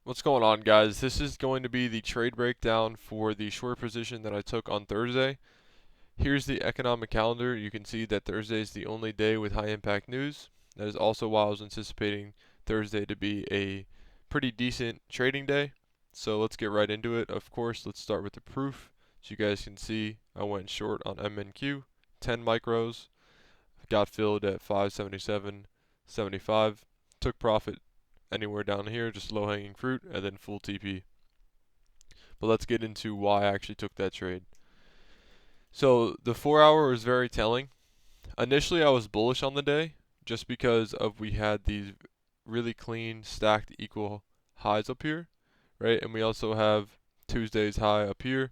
What's going on, guys? This is going to be the trade breakdown for the short position that I took on Thursday. Here's the economic calendar. You can see that Thursday is the only day with high impact news. That is also why I was anticipating Thursday to be a pretty decent trading day. So let's get right into it. Of course, let's start with the proof. As you guys can see, I went short on MNQ, 10 micros, got filled at 577.75, took profit anywhere down here, just low hanging fruit, and then full TP. But let's get into why I actually took that trade. So the 4 hour was very telling. Initially, I was bullish on the day just because of we had these really clean stacked equal highs up here, right? And we also have Tuesday's high up here,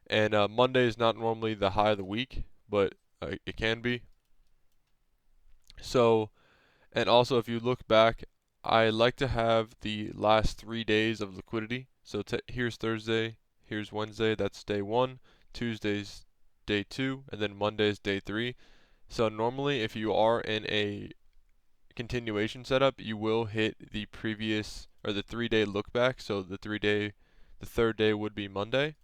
and Monday is not normally the high of the week, but it can be. So, and also if you look back, I like to have the last 3 days of liquidity. So here's Thursday, here's Wednesday, that's day one, Tuesday's day two, and then Monday's day three. So normally if you are in a continuation setup, you will hit the previous or the 3 day look back. So the third day would be Monday.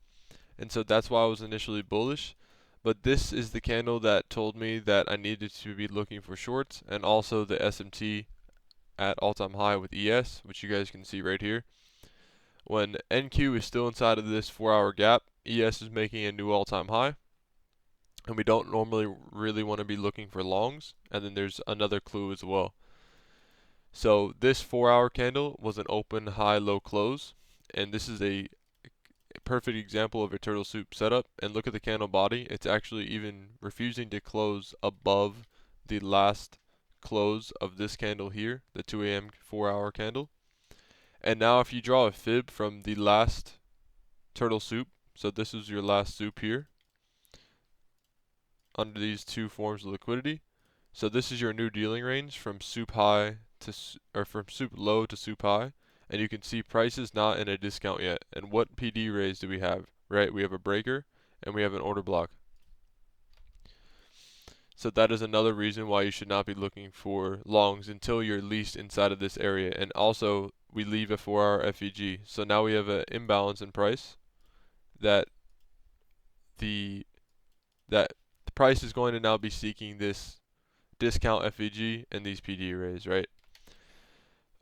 And so that's why I was initially bullish. But this is the candle that told me that I needed to be looking for shorts, and also the SMT at all-time high with ES, which you guys can see right here. When NQ is still inside of this 4 hour gap, ES is making a new all-time high, and we don't normally really want to be looking for longs. And then there's another clue as well. So this 4 hour candle was an open high low close, and this is a perfect example of a turtle soup setup. And look at the candle body, it's actually even refusing to close above the last close of this candle here, the 2 a.m. 4 hour candle. And now if you draw a fib from the last turtle soup, so this is your last soup here under these two forms of liquidity. So this is your new dealing range from soup high to or from soup low to soup high, and you can see prices not in a discount yet. And what PD raise do we have? Right, we have a breaker and we have an order block. So that is another reason why you should not be looking for longs until you're at least inside of this area. And also, we leave a 4 hour FEG. So now we have an imbalance in price that the that the price is going to now be seeking this discount FEG and these PD arrays, right?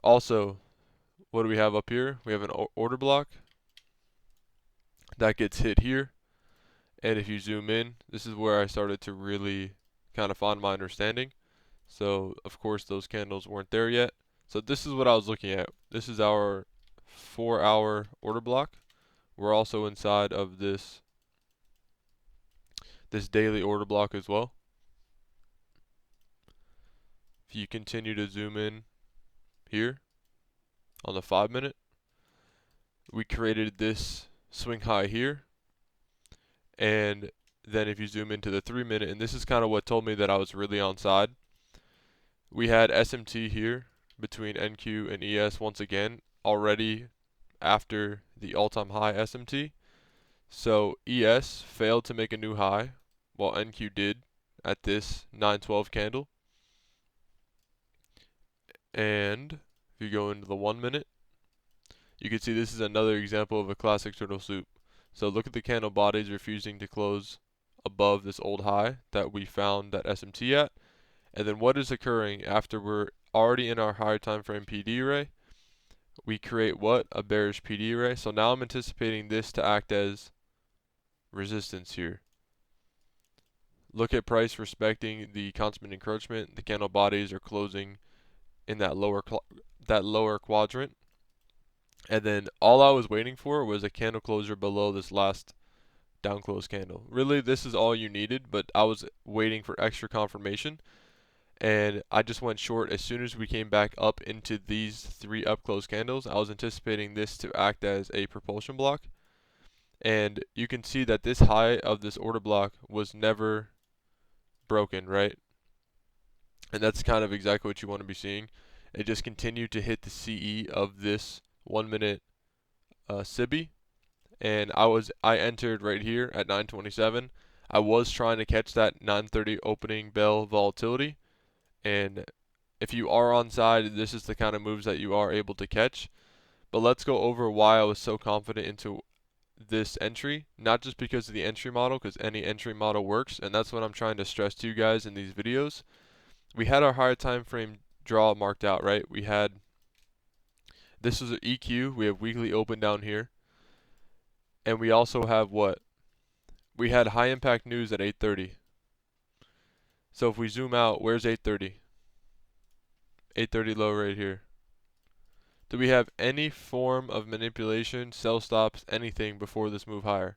Also, what do we have up here? We have an order block that gets hit here. And if you zoom in, this is where I started to really kind of find my understanding. So, of course, those candles weren't there yet. So this is what I was looking at. This is our 4 hour order block. We're also inside of this daily order block as well. If you continue to zoom in here on the 5 minute, we created this swing high here. And then if you zoom into the 3 minute, and this is kind of what told me that I was really on side, we had SMT here between NQ and ES once again already after the all-time high SMT. So ES failed to make a new high while NQ did at this 912 candle. And if you go into the 1 minute, you can see this is another example of a classic turtle soup. So look at the candle bodies refusing to close above this old high that we found that SMT at. And then what is occurring after we're already in our higher time frame PD array? We create what? A bearish PD array. So now I'm anticipating this to act as resistance here. Look at price respecting the constant encroachment. The candle bodies are closing in that lower quadrant. And then all I was waiting for was a candle closure below this last down close candle. Really, this is all you needed, but I was waiting for extra confirmation. And I just went short as soon as we came back up into these 3 up close candles. I was anticipating this to act as a propulsion block. And you can see that this high of this order block was never broken, right? And that's kind of exactly what you want to be seeing. It just continued to hit the CE of this 1 minute SIBI, and I entered right here at 9:27. I was trying to catch that 9:30 opening bell volatility, and if you are on side, this is the kind of moves that you are able to catch. But let's go over why I was so confident into this entry, not just because of the entry model, because any entry model works, and that's what I'm trying to stress to you guys in these videos. We had our higher time frame draw marked out, right? We had, this was an EQ, we have weekly open down here, and we also have what? We had high impact news at 8:30. So if we zoom out, where's 8:30? 8:30 low right here. Do we have any form of manipulation, sell stops, anything before this move higher?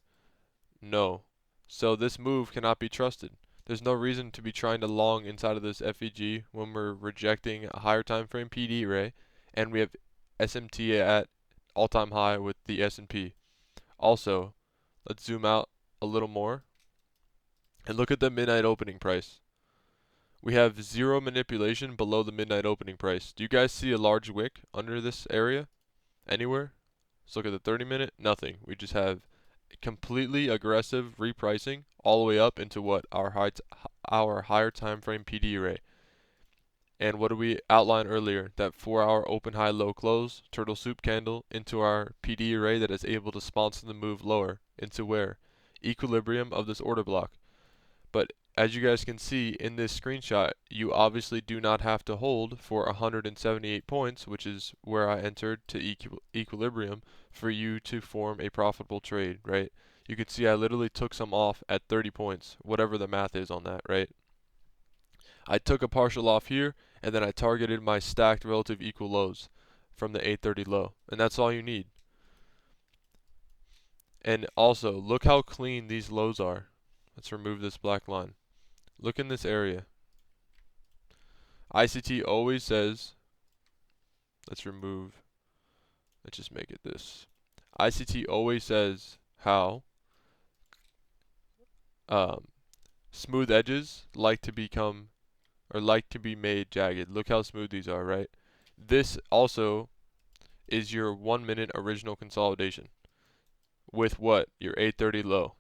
No. So this move cannot be trusted. There's no reason to be trying to long inside of this FVG when we're rejecting a higher time frame PD array, and we have SMT at all-time high with the S&P. Also, let's zoom out a little more and look at the midnight opening price. We have zero manipulation below the midnight opening price. Do you guys see a large wick under this area? Anywhere? Let's look at the 30-minute. Nothing. We just have completely aggressive repricing all the way up into what? Our higher time frame PD array. And what did we outline earlier? That 4-hour open high low close turtle soup candle into our PD array that is able to sponsor the move lower into where? Equilibrium of this order block. But as you guys can see in this screenshot, you obviously do not have to hold for 178 points, which is where I entered to equilibrium, for you to form a profitable trade, right? You can see I literally took some off at 30 points, whatever the math is on that, right? I took a partial off here, and then I targeted my stacked relative equal lows from the 8:30 low, and that's all you need. And also, look how clean these lows are. Let's remove this black line. Look in this area. ICT always says, let's just make it this. ICT always says how smooth edges like to become, or like to be made jagged. Look how smooth these are, right? This also is your 1 minute original consolidation with what? Your 8:30 low.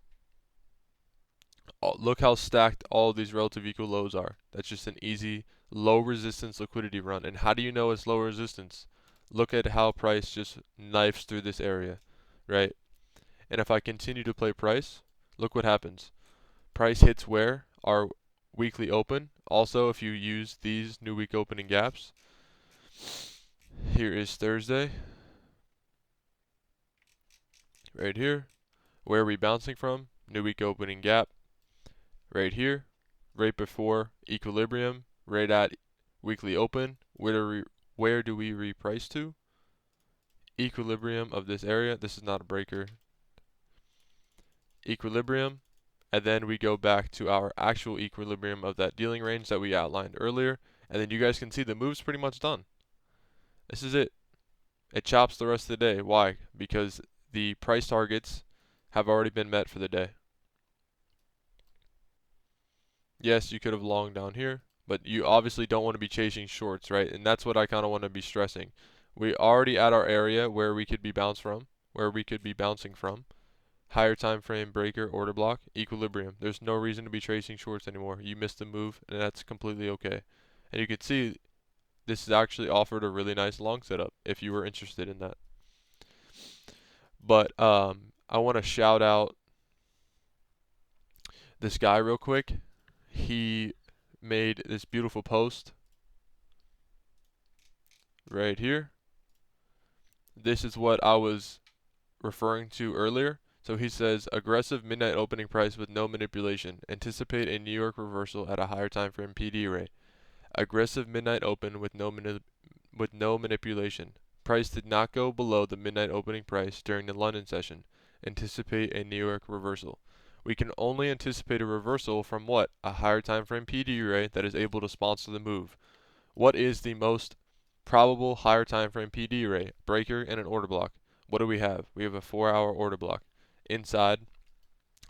Look how stacked all of these relative equal lows are. That's just an easy low resistance liquidity run. And how do you know it's low resistance? Look at how price just knifes through this area, right? And if I continue to play price, look what happens. Price hits where? Our weekly open. Also, if you use these new week opening gaps, here is Thursday, right here. Where are we bouncing from? New week opening gap, right here, right before equilibrium, right at weekly open. Where do we reprice to? Equilibrium of this area. This is not a breaker. Equilibrium, and then we go back to our actual equilibrium of that dealing range that we outlined earlier, and then you guys can see the move's pretty much done. This is it. It chops the rest of the day. Why? Because the price targets have already been met for the day. Yes, you could have longed down here, but you obviously don't want to be chasing shorts, right? And that's what I kind of want to be stressing. We already at our area where we could be bouncing from. Higher time frame breaker, order block, equilibrium. There's no reason to be tracing shorts anymore. You missed the move, and that's completely okay. And you can see this has actually offered a really nice long setup if you were interested in that. But I want to shout out this guy real quick. He made this beautiful post right here. This is what I was referring to earlier. So he says, aggressive midnight opening price with no manipulation. Anticipate a New York reversal at a higher time frame PD rate. Aggressive midnight open with no manipulation. Price did not go below the midnight opening price during the London session. Anticipate a New York reversal. We can only anticipate a reversal from what? A higher time frame PD rate that is able to sponsor the move. What is the most probable higher time frame PD rate? Breaker and an order block. What do we have? We have a 4-hour order block inside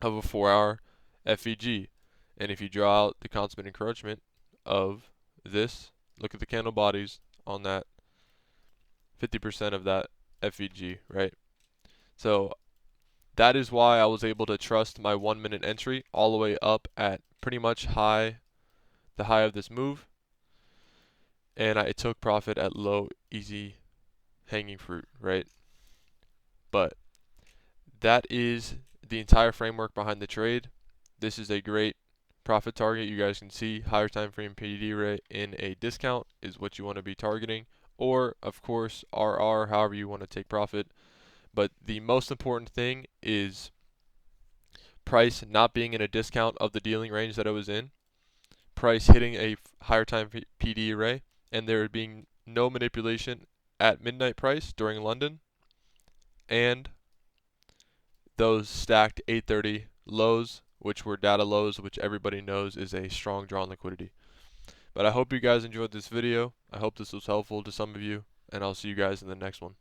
of a 4-hour FVG. And if you draw out the consummate encroachment of this, look at the candle bodies on that 50% of that FVG, right? So that is why I was able to trust my 1 minute entry all the way up at pretty much the high of this move. And I took profit at low, easy hanging fruit, right? But that is the entire framework behind the trade. This is a great profit target. You guys can see higher time frame PD rate in a discount is what you want to be targeting, or of course RR, however you want to take profit. But the most important thing is price not being in a discount of the dealing range that it was in, price hitting a higher time PD array, and there being no manipulation at midnight price during London, and those stacked 830 lows, which were data lows, which everybody knows is a strong draw on liquidity. But I hope you guys enjoyed this video. I hope this was helpful to some of you, and I'll see you guys in the next one.